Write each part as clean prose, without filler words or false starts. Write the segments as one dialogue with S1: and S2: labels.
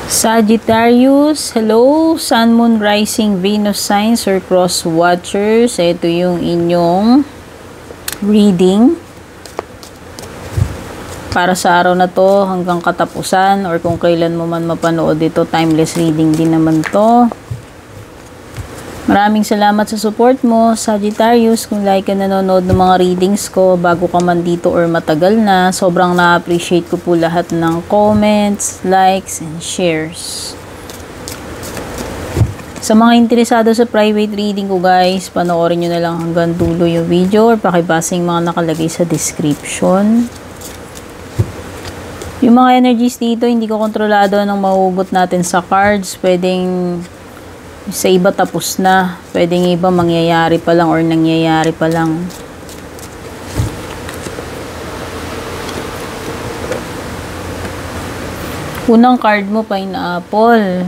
S1: Sagittarius, hello, Sun, Moon, Rising, Venus signs or cross watchers. Ito yung inyong reading para sa araw na to hanggang katapusan or kung kailan mo man mapanood ito, timeless reading din naman to. Maraming salamat sa support mo, Sagittarius. Kung like ka nanonood ng mga readings ko, bago ka man dito or matagal na, sobrang na-appreciate ko po lahat ng comments, likes, and shares. Sa mga interesado sa private reading ko guys, panoorin nyo na lang hanggang dulo yung video or pakibasa yung mga nakalagay sa description. Yung mga energies dito, hindi ko kontrolado anong mahugot natin sa cards. Pwedeng sa iba tapos na. Pwedeng iba mangyayari pa lang or nangyayari pa lang. Unang card mo, pineapple.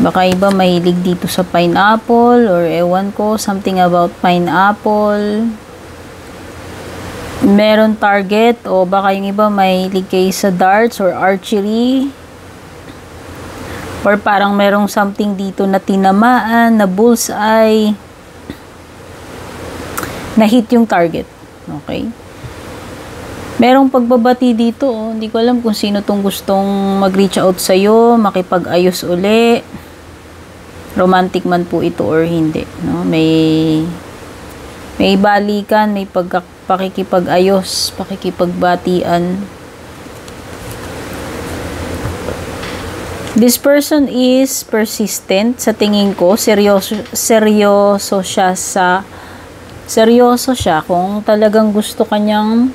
S1: Baka iba mahilig dito sa pineapple or ewan ko, something about pineapple. Meron target o baka yung iba mahilig kayo sa darts or archery. Or parang merong something dito na tinamaan, na bullseye, na hit yung target. Okay? Merong pagbabati dito. Oh. Hindi ko alam kung sino tong gustong mag-reach out sa'yo, makipag-ayos uli. Romantic man po ito or hindi. No? May balikan, may pakikipag-ayos, pakikipagbatian. This person is persistent sa tingin ko. Seryoso siya kung talagang gusto kanyang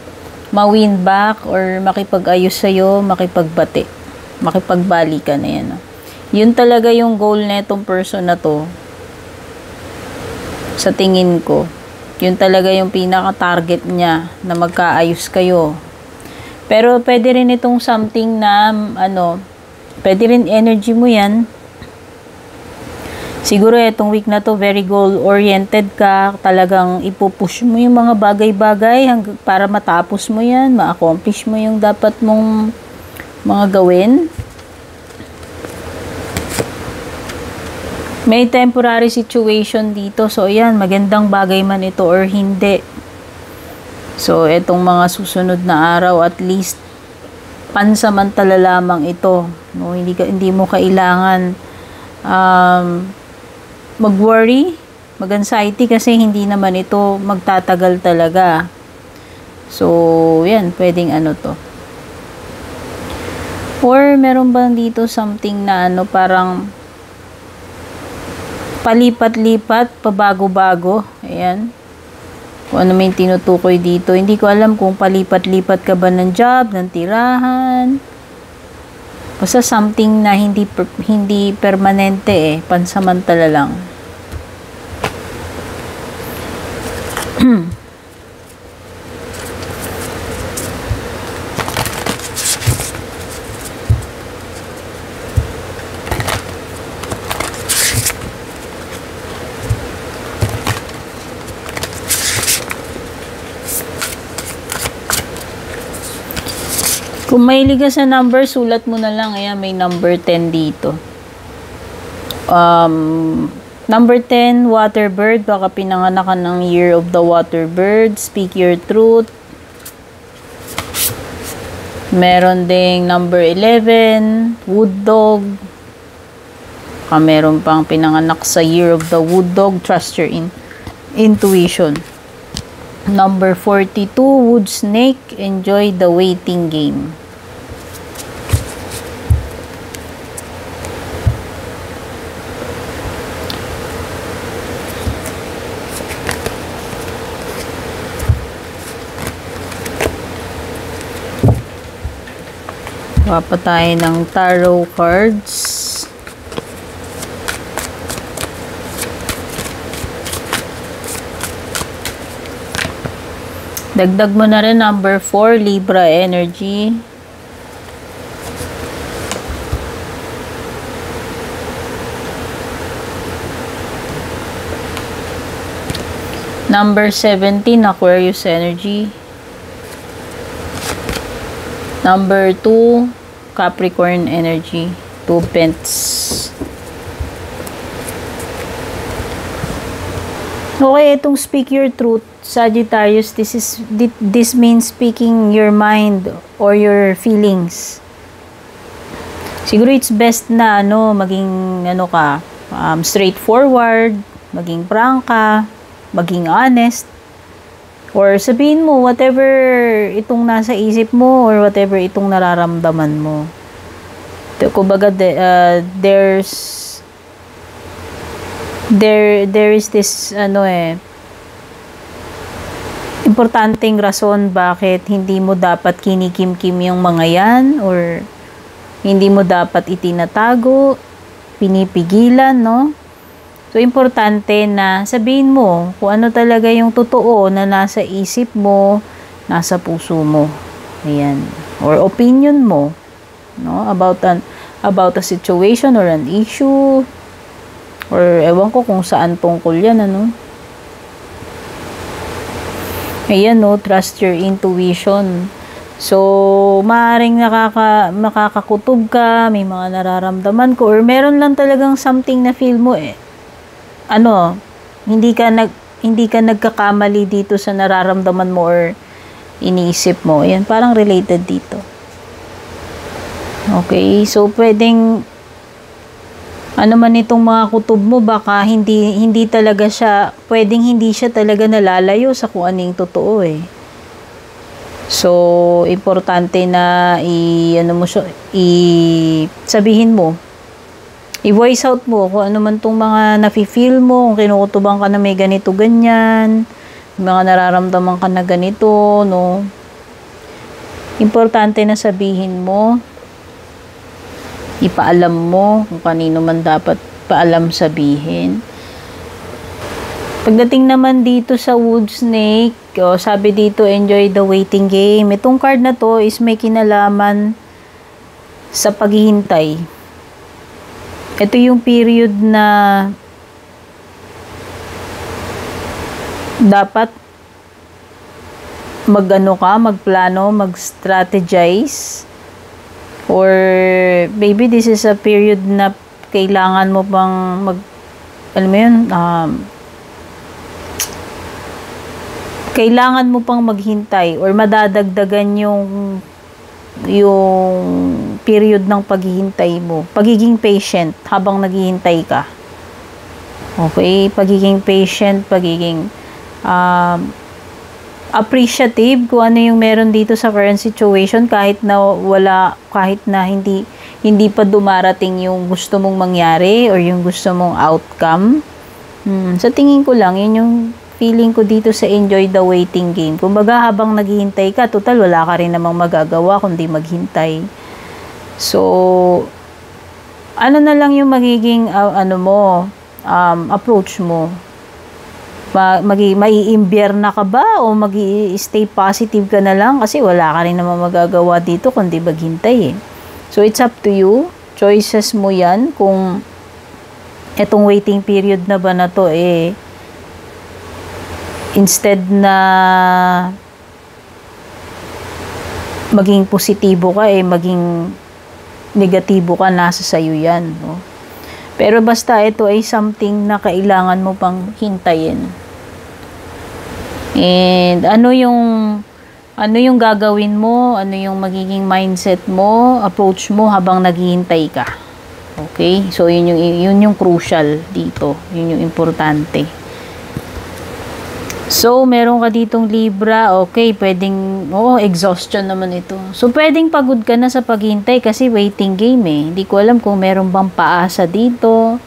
S1: ma-win back or makipag-ayos sa'yo, makipagbalikan na yan. Yun talaga yung goal na itong person na to. Sa tingin ko. Yun talaga yung pinaka-target niya na magkaayos kayo. Pero pwede rin itong something na pwede rin energy mo yan. Siguro itong week na to, very goal-oriented ka. Talagang ipupush mo yung mga bagay-bagay para matapos mo yan, ma-accomplish mo yung dapat mong mga gawin. May temporary situation dito. So, yan, magandang bagay man ito or hindi. So, itong mga susunod na araw, at least, pansamantala lamang ito. No, hindi mo kailangan mag-worry, mag-anxiety kasi hindi naman ito magtatagal talaga. So, yan, pwedeng to. Or meron bang dito something na parang palipat-lipat, pabago-bago. Ayan. Kung ano may tinutukoy dito. Hindi ko alam kung palipat-lipat ka ba ng job, ng tirahan. Basta something na hindi permanente pansamantala lang. Kung mahilig ka sa number, sulat mo na lang. Ayan, may number 10 dito. Number 10, water bird. Baka pinanganak ka ng year of the water bird. Speak your truth. Meron ding number 11, wood dog. Baka meron pang pinanganak sa year of the wood dog. Trust your intuition. Number 42, wood snake. Enjoy the waiting game. Papa tayo ng tarot cards. Dagdag mo na rin number 4, Libra energy. Number 17, Aquarius energy. Number 2, Capricorn energy. 2 Pents. Okay, itong speak your truth, Sagittarius, this means speaking your mind or your feelings. Siguro it's best na maging straightforward, maging frank ka, maging honest, or sabihin mo whatever itong nasa isip mo or whatever itong nararamdaman mo. Kumbaga, there is this importanteng rason bakit hindi mo dapat kinikim-kim yung mga yan, or hindi mo dapat itinatago, pinipigilan, no? So, importante na sabihin mo kung ano talaga yung totoo na nasa isip mo, nasa puso mo. Ayan. Or opinion mo, no? About a situation or an issue, or ewan ko kung saan tungkol yan, Ayan, no? Trust your intuition. So, maaaring makakakutob ka, may mga nararamdaman ko, or meron lang talagang something na feel mo hindi ka nagkakamali dito sa nararamdaman mo or iniisip mo. Ayan, parang related dito. Okay, so pwedeng man itong mga kutob mo, baka hindi talaga siya, pwedeng hindi siya talaga nalalayo sa kung anong totoo So, importante na sabihin mo, i-voice out mo kung ano man tong mga nafe-feel mo, kung kinukutuban ka na may ganito, ganyan, mga nararamdaman ka na ganito, no? Importante na sabihin mo, ipaalam mo kung kanino man dapat paalam sabihin. Pagdating naman dito sa Wood Snake, sabi dito, enjoy the waiting game. Itong card na to is may kinalaman sa paghihintay. Ito yung period na dapat magplano, mag-strategize, or maybe this is a period na kailangan mo pang kailangan mo pang maghintay or madadagdagan yung period ng paghihintay mo. Pagiging patient habang naghihintay ka. Okay? Pagiging patient, pagiging appreciative kung ano yung meron dito sa current situation, kahit na hindi pa dumarating yung gusto mong mangyari or yung gusto mong outcome. Sa tingin ko lang, yun yung feeling ko dito sa enjoy the waiting game. Kumbaga, habang naghihintay ka, total wala ka rin namang magagawa kundi maghintay. So, ano na lang yung magiging approach mo? Maiimbyer na ka ba o stay positive ka na lang kasi wala ka rin namang magagawa dito kundi maghintay So, it's up to you. Choices mo yan kung etong waiting period na ba na to instead na maging positibo ka maging negatibo ka, nasa sayo yan, no? Pero basta ito ay something na kailangan mo pang hintayin. And ano yung gagawin mo, ano yung magiging mindset mo, approach mo habang naghihintay ka. Okay? So yun yung crucial dito, yun yung importante. So, meron ka ditong Libra, okay, pwedeng, exhaustion naman ito. So, pwedeng pagod ka na sa paghintay kasi waiting game Hindi ko alam kung meron bang paasa dito,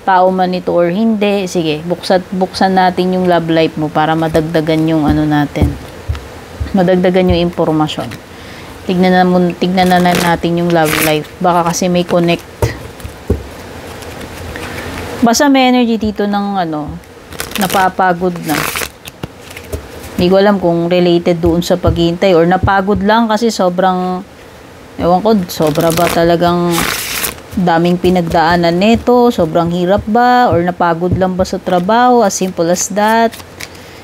S1: tao man ito or hindi. Sige, buksan natin yung love life mo para madagdagan yung madagdagan yung impormasyon. Tignan na natin yung love life. Baka kasi may connect. Basta may energy dito ng napapagod na. Hindi ko alam kung related doon sa paghihintay or napagod lang kasi sobrang, sobra ba talagang daming pinagdaanan nito, sobrang hirap ba, or napagod lang ba sa trabaho, as simple as that.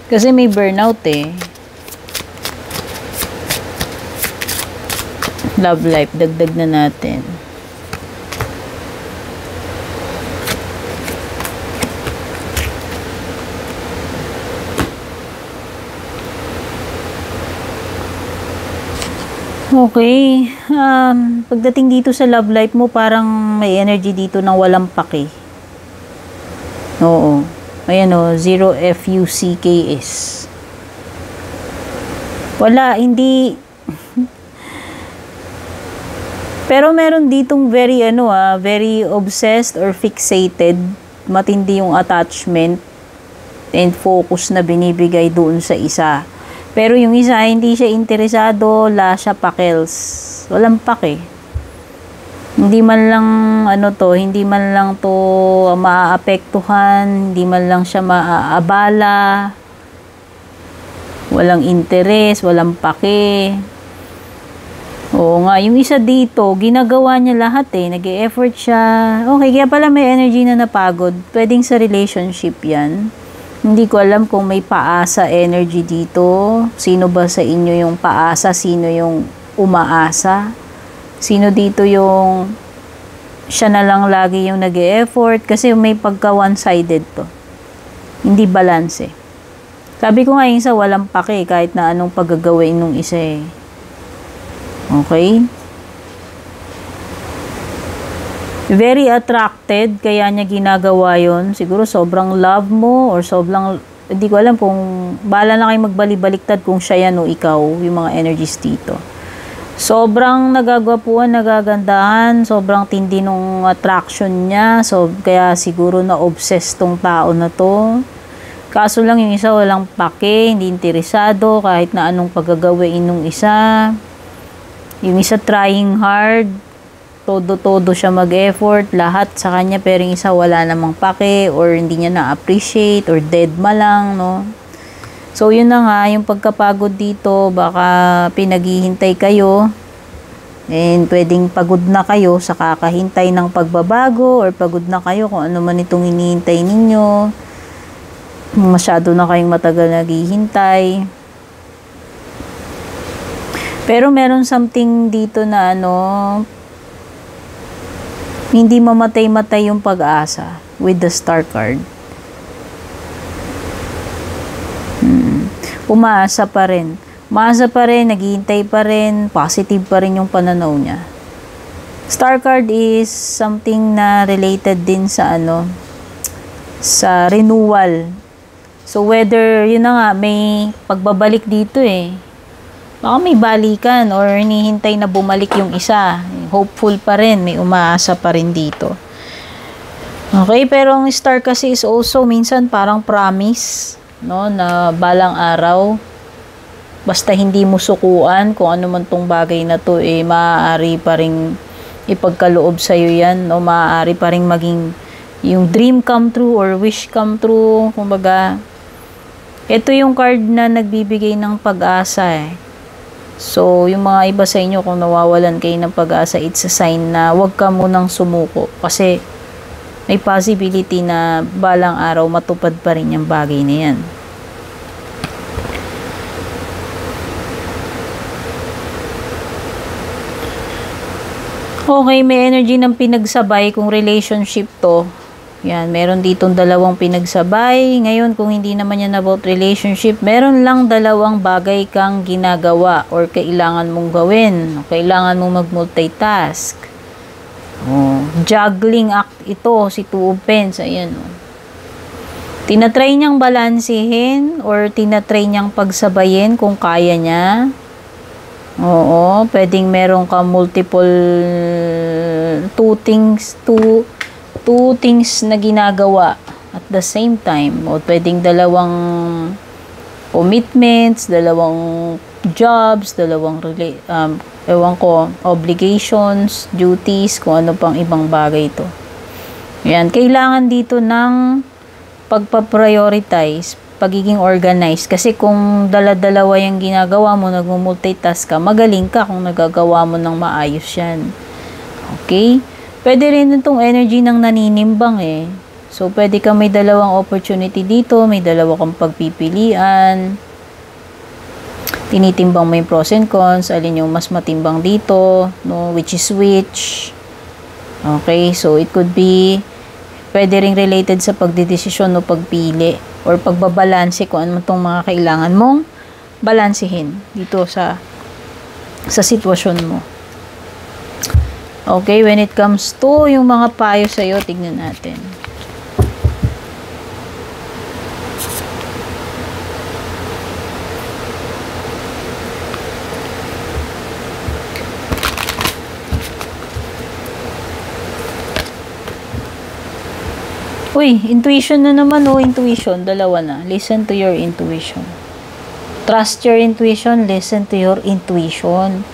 S1: Kasi may burnout Love life, dagdag na natin. Okay. Pagdating dito sa love life mo, parang may energy dito ng walang pake. Oo. Ayan o, 0 FUCKS. Wala, hindi. Pero meron ditong very obsessed or fixated. Matindi yung attachment and focus na binibigay doon sa isa. Pero yung isa, hindi siya interesado, wala siya pakels. Walang pake. Hindi man lang, hindi man lang to maaapektuhan, hindi man lang siya maaabala. Walang interes, walang pake. Oo nga, yung isa dito, ginagawa niya lahat nag-e-effort siya. Okay, kaya pala may energy na napagod. Pwedeng sa relationship yan. Hindi ko alam kung may paasa energy dito. Sino ba sa inyo yung paasa? Sino yung umaasa? Sino dito yung siya na lang lagi yung nag-e-effort? Kasi may pagka one-sided to. Hindi balance Sabi ko nga yung isa walang pake kahit na anong paggagawin nung isa Okay? Very attracted, kaya niya ginagawa yon. Siguro sobrang love mo or sobrang, hindi ko alam kung bahala na kayo magbalik-baliktad kung siya yan o ikaw, yung mga energies dito. Sobrang nagagwapuan, nagagandahan, sobrang tindi nung attraction niya, so kaya siguro na-obsess tong tao na to. Kaso lang yung isa walang pake, hindi interesado kahit na anong paggagawin nung isa. Yung isa trying hard, todo-todo siya mag-effort, lahat sa kanya, pero yung isa wala namang pake or hindi niya na-appreciate or dead ma lang, no? So, yun na nga, yung pagkapagod dito, baka pinaghihintay kayo and pwedeng pagod na kayo sa kakahintay ng pagbabago or pagod na kayo kung ano man itong hinihintay ninyo. Masyado na kayong matagal naghihintay. Pero meron something dito na hindi mamatay-matay yung pag-asa with the star card. Umaasa pa rin. Umaasa pa rin, naghihintay pa rin, positive pa rin yung pananaw niya. Star card is something na related din sa sa renewal. So whether, yun na nga, may pagbabalik dito baka may balikan or hinihintay na bumalik yung isa. Hopeful pa rin, may umaasa pa rin dito. Okay, pero ang star kasi is also minsan parang promise, no, na balang araw, basta hindi mo sukuan kung ano man tong bagay na to, maaari pa ring ipagkaloob sa'yo yan, no, maaari pa ring maging yung dream come true or wish come true. Kumbaga, ito yung card na nagbibigay ng pag-asa So, yung mga iba sa inyo, kung nawawalan kayo ng pag-asa, it's a sign na huwag ka munang sumuko. Kasi, may possibility na balang araw matupad pa rin yung bagay na yan. Okay, may energy ng pinagsabay kung relationship to. Yan, meron ditong dalawang pinagsabay. Ngayon, kung hindi naman yan about relationship, meron lang dalawang bagay kang ginagawa or kailangan mong gawin. Kailangan mong mag-multitask. Juggling act ito, si Two of Pens. Ayan. Tinatry niyang balansihin or tinatry niyang pagsabayin kung kaya niya. Oo, pwedeng meron ka multiple two things na ginagawa at the same time. O pwedeng dalawang commitments, dalawang jobs, dalawang obligations, duties, kung ano pang ibang bagay ito. Yan, kailangan dito ng pagpa-prioritize, pagiging organized. Kasi kung dala-dalawa yung ginagawa mo, nagmo-multitask ka, magaling ka kung nagagawa mo ng maayos yan. Okay? Pwede rin itong energy ng naninimbang So, pwede ka may dalawang opportunity dito, may dalawa kang pagpipilian. tinitimbang mo yung pros and cons, alin yung mas matimbang dito, no, which is which. Okay, so it could be, pwede ring related sa pagdedesisyon o pagpili or pagbabalanse kung ano itong mga kailangan mong balansehin dito sa sitwasyon mo. Okay, when it comes to yung mga payo sa'yo, tignan natin. Uy, intuition na naman, oh, intuition. Dalawa na. Listen to your intuition. Trust your intuition, listen to your intuition.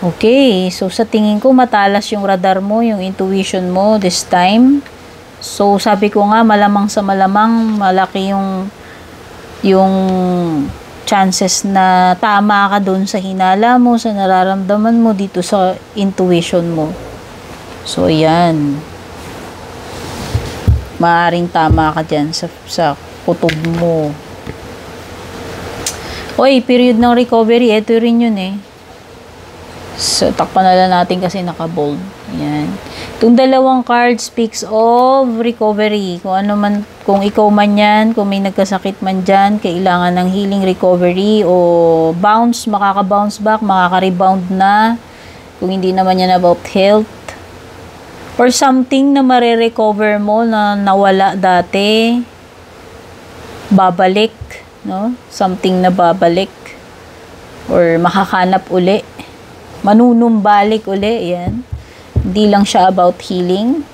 S1: Okay, so sa tingin ko, matalas yung radar mo, yung intuition mo this time. So, sabi ko nga, malamang sa malamang, malaki yung chances na tama ka dun sa hinala mo, sa nararamdaman mo, dito sa intuition mo. So, yan. Maaring tama ka dyan sa kutob mo. Oy, period ng recovery. Ito rin yun eh. So, takpan na lang natin kasi naka-bold. Yan. Itong dalawang card speaks of recovery. Kung ano man, kung ikaw man yan, kung may nagkasakit man dyan, kailangan ng healing recovery o makaka-bounce back, makaka-rebound na. Kung hindi naman yan about health. Or something na marirecover mo na nawala dati. Babalik. No? Something na babalik. Or makakanap uli. Manunumbalik uli. Yan. Hindi lang siya about healing.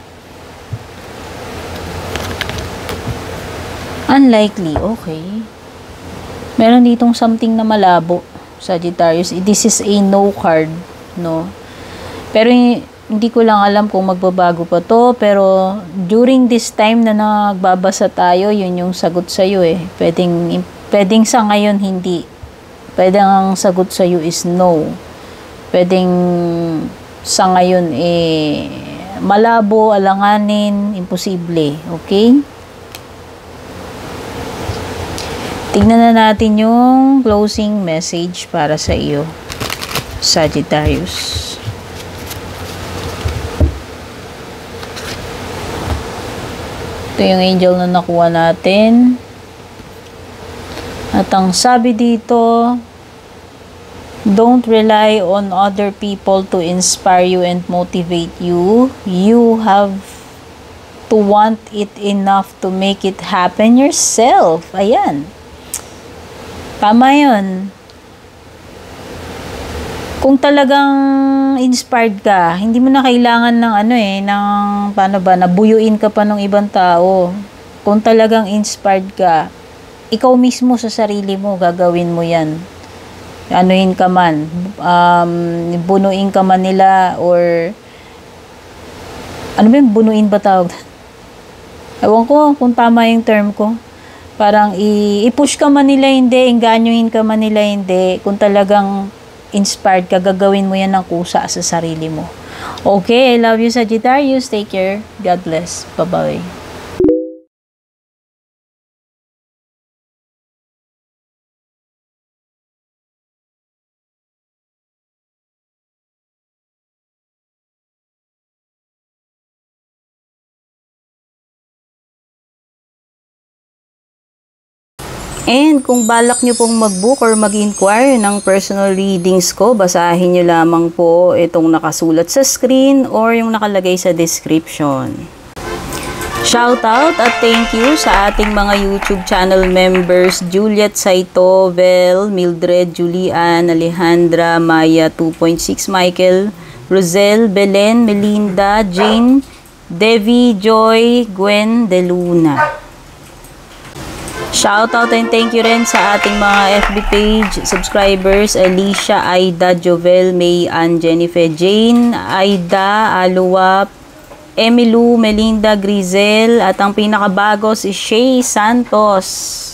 S1: Unlikely. Okay. Meron ditong something na malabo. Sagittarius. This is a no card. No? Pero hindi ko lang alam kung magbabago pa to, pero during this time na nagbabasa tayo, yun yung sagot sa'yo eh. Pwedeng sa ngayon hindi. Pwedeng ang sagot sa'yo is no. Pwedeng sa ngayon eh malabo, alanganin, imposible. Okay? Tignan na natin yung closing message para sa iyo, Sagittarius. Ito yung angel na nakuha natin. At ang sabi dito, don't rely on other people to inspire you and motivate you. You have to want it enough to make it happen yourself. Ayan. Tama yun. Kung talagang inspired ka, hindi mo na kailangan ng paano ba, nabuyuin ka pa ng ibang tao. Kung talagang inspired ka, ikaw mismo sa sarili mo, gagawin mo yan. Anuhin ka man, bunuin ka man nila, or, ano ba yung bunuin ba tawag? Ewan ko kung tama yung term ko. Parang i-push ka man nila hindi, enganyuhin ka man nila hindi, kung talagang inspired ka, gagawin mo yan ng kusa sa sarili mo. Okay, I love you, Sagittarius. Take care. God bless. Bye-bye. And kung balak nyo pong mag-book or mag-inquire ng personal readings ko, basahin nyo lamang po itong nakasulat sa screen or yung nakalagay sa description. Shoutout at thank you sa ating mga YouTube channel members, Juliet Saito, Vel, Mildred, Julian, Alejandra, Maya 2.6, Michael, Rosel, Belen, Melinda, Jane, Devi, Joy, Gwen, De Luna. Shoutout and thank you rin sa ating mga FB page subscribers, Alicia, Aida, Jovel, May, Ann, Jennifer, Jane, Aida, Aluwa, Emilu, Melinda, Grizel, at ang pinakabago si Shay Santos.